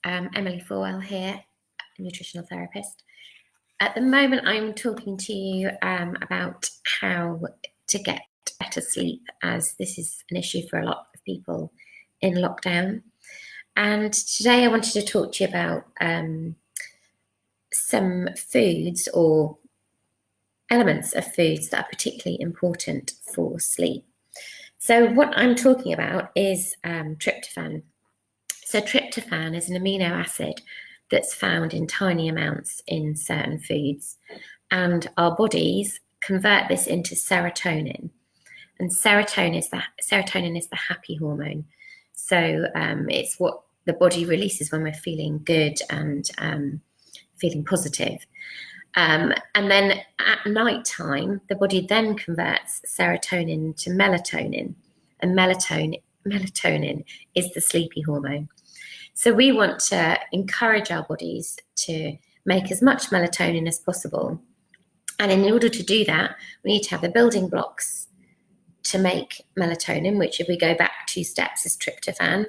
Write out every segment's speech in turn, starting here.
Emily Forwell here, nutritional therapist. At the moment, I'm talking to you about how to get better sleep, as this is an issue for a lot of people in lockdown. And today I wanted to talk to you about some foods or elements of foods that are particularly important for sleep. So what I'm talking about is tryptophan. So tryptophan is an amino acid that's found in tiny amounts in certain foods, and our bodies convert this into serotonin. And serotonin is the happy hormone. So it's what the body releases when we're feeling good and feeling positive. And then at night time, the body then converts serotonin to melatonin, and melatonin is the sleepy hormone. So we want to encourage our bodies to make as much melatonin as possible. And in order to do that, we need to have the building blocks to make melatonin, which if we go back 2 steps is tryptophan.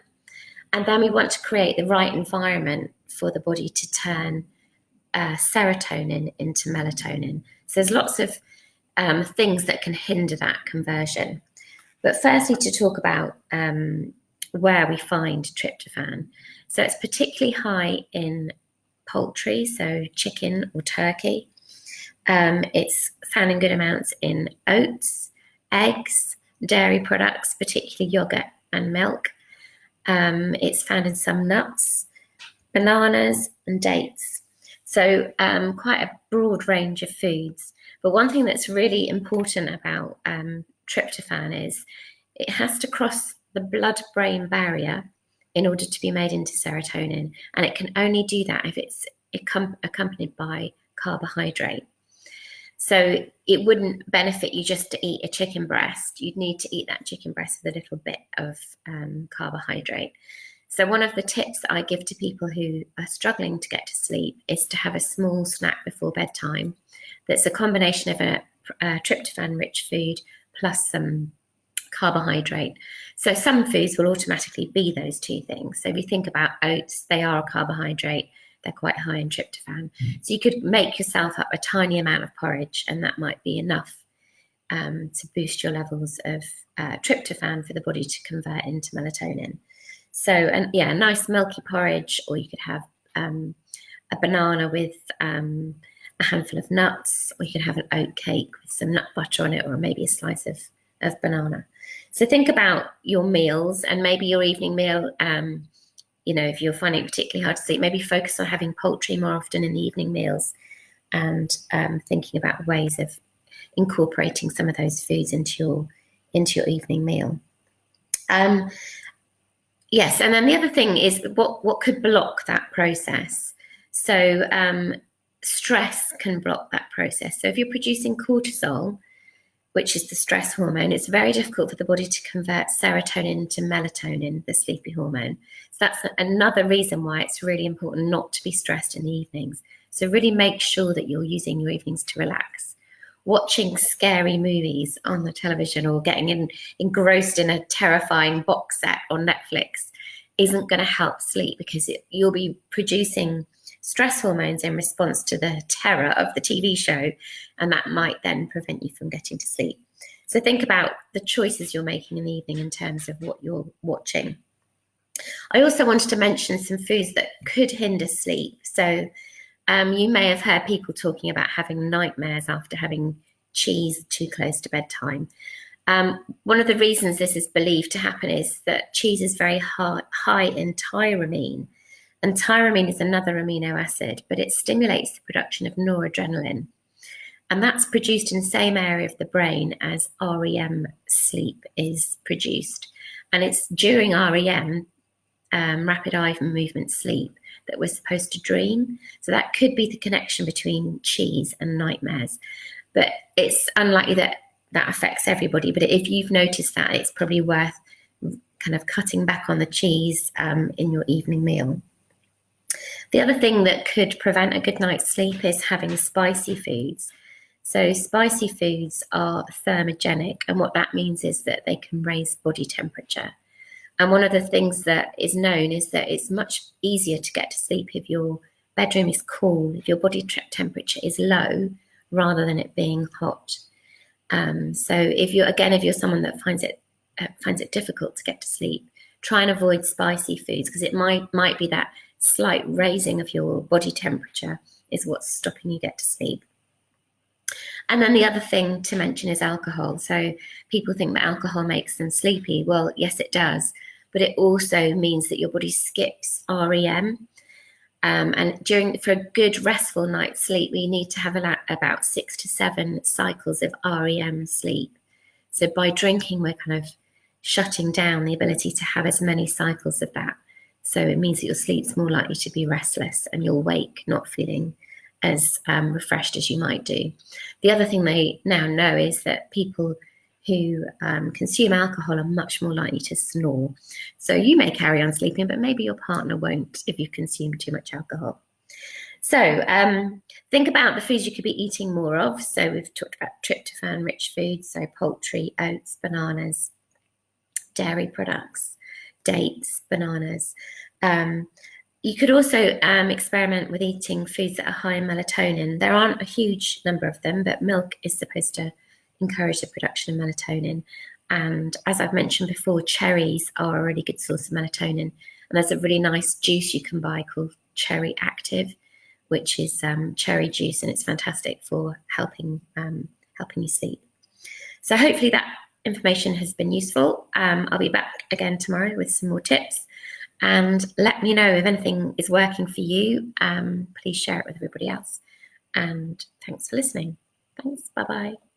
And then we want to create the right environment for the body to turn serotonin into melatonin. So there's lots of things that can hinder that conversion. But firstly, to talk about where we find tryptophan. So it's particularly high in poultry, so chicken or turkey. It's found in good amounts in oats, eggs, dairy products, particularly yogurt and milk. It's found in some nuts, bananas and dates. So quite a broad range of foods. But one thing that's really important about tryptophan is it has to cross the blood-brain barrier in order to be made into serotonin. And it can only do that if it's accompanied by carbohydrate. So it wouldn't benefit you just to eat a chicken breast. You'd need to eat that chicken breast with a little bit of carbohydrate. So one of the tips that I give to people who are struggling to get to sleep is to have a small snack before bedtime that's a combination of a tryptophan-rich food plus some carbohydrate. So some foods will automatically be those 2 things. So if you think about oats, they are a carbohydrate. They're quite high in tryptophan. So you could make yourself up a tiny amount of porridge, and that might be enough to boost your levels of tryptophan for the body to convert into melatonin. So, and yeah, a nice milky porridge, or you could have a banana with a handful of nuts, or you could have an oat cake with some nut butter on it, or maybe a slice of banana. So think about your meals, and maybe your evening meal, if you're finding it particularly hard to sleep, maybe focus on having poultry more often in the evening meals, and thinking about ways of incorporating some of those foods into your evening meal. Yes, and then the other thing is what could block that process. So stress can block that process. So if you're producing cortisol, which is the stress hormone, it's very difficult for the body to convert serotonin to melatonin, the sleepy hormone. So that's another reason why it's really important not to be stressed in the evenings. So really make sure that you're using your evenings to relax. Watching scary movies on the television or getting engrossed in a terrifying box set on Netflix isn't going to help sleep, because you'll be producing stress hormones in response to the terror of the TV show, and that might then prevent you from getting to sleep. So think about the choices you're making in the evening in terms of what you're watching. I also wanted to mention some foods that could hinder sleep. So you may have heard people talking about having nightmares after having cheese too close to bedtime. One of the reasons this is believed to happen is that cheese is very high in tyramine. And tyramine is another amino acid, but it stimulates the production of noradrenaline. And that's produced in the same area of the brain as REM sleep is produced. And it's during REM, rapid eye movement sleep, that we're supposed to dream. So that could be the connection between cheese and nightmares. But it's unlikely that affects everybody. But if you've noticed that, it's probably worth kind of cutting back on the cheese in your evening meal. The other thing that could prevent a good night's sleep is having spicy foods. So spicy foods are thermogenic, and what that means is that they can raise body temperature. And one of the things that is known is that it's much easier to get to sleep if your bedroom is cool, if your body temperature is low, rather than it being hot. So if you're someone that finds it difficult to get to sleep, try and avoid spicy foods, because it might be that slight raising of your body temperature is what's stopping you get to sleep. And then the other thing to mention is alcohol. So people think that alcohol makes them sleepy. Well, yes, it does, but it also means that your body skips REM. And for a good restful night's sleep, we need to have about 6 to 7 cycles of REM sleep. So by drinking, we're kind of shutting down the ability to have as many cycles of that. So it means that your sleep's more likely to be restless and you'll wake not feeling as refreshed as you might do. The other thing they now know is that people who consume alcohol are much more likely to snore. So you may carry on sleeping, but maybe your partner won't if you consume too much alcohol. So think about the foods you could be eating more of. So we've talked about tryptophan-rich foods, so poultry, oats, bananas, dairy products, dates, bananas. You could also experiment with eating foods that are high in melatonin. There aren't a huge number of them, but milk is supposed to encourage the production of melatonin. And as I've mentioned before, cherries are a really good source of melatonin. And there's a really nice juice you can buy called Cherry Active, which is cherry juice, and it's fantastic for helping you sleep. So hopefully that information has been useful. I'll be back again tomorrow with some more tips. And let me know if anything is working for you. Please share it with everybody else. And thanks for listening. Thanks. Bye-bye.